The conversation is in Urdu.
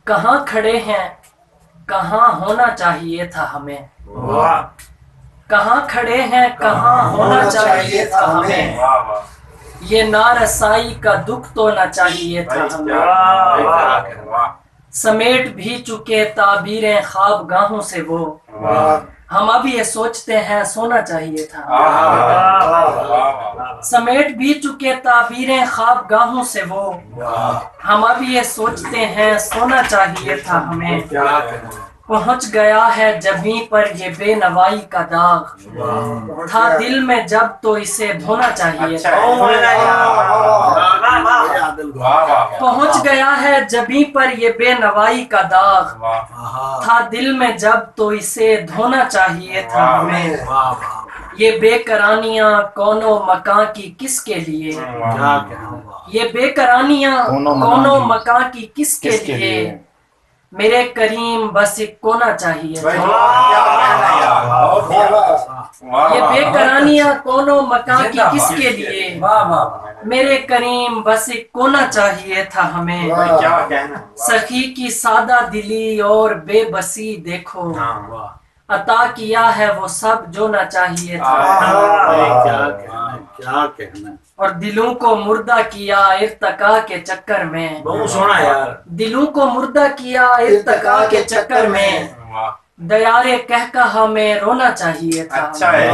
کہاں کھڑے ہیں کہاں ہونا چاہیے تھا ہمیں، واہ کہاں کھڑے ہیں کہاں ہونا چاہیے تھا ہمیں، واہ یہ نارسائی کا دکھ تو نہ چاہیے تھا ہمیں، واہ سمیٹ بھی چکے تعبیریں خواب گاہوں سے وہ، ہم اب یہ سوچتے ہیں سونا چاہیے تھا، سمیٹ بھی چکے تعبیریں خواب گاہوں سے وہ، ہم اب یہ سوچتے ہیں سونا چاہیے تھا ہمیں، پہنچ گیا ہے جبیں پر یہ بے نوائی کا داغ، تھا دل میں جب تو اسے دھونا چاہیے تھا، پہنچ گیا ہے جبیں پر یہ بے نوائی کا داغ، تھا دل میں جب تو اسے دھونا چاہیے تھا ہمیں، یہ بے قرانیاں کون و مکاں کی کس کے لیے، یہ بے قرانیاں کون و مکاں کی کس کے لیے، میرے کریم بس ایک کونا چاہیے تھا، یہ بے قرانیاں کون و مکاں کی کس کے لیے، میرے کریم بس ایک کونا چاہیے تھا ہمیں، سخی کی سادہ دلی اور بے بسی دیکھو، عطا کیا ہے وہ سب جو نہ چاہیے تھا، کیا کہنا، اور دلوں کو مردہ کیا ارتقا کے چکر میں، بہت سونا یار، دلوں کو مردہ کیا ارتقا کے چکر میں، دیارے کہہ کہا میں رونا چاہیے تھا، اچھا ہے،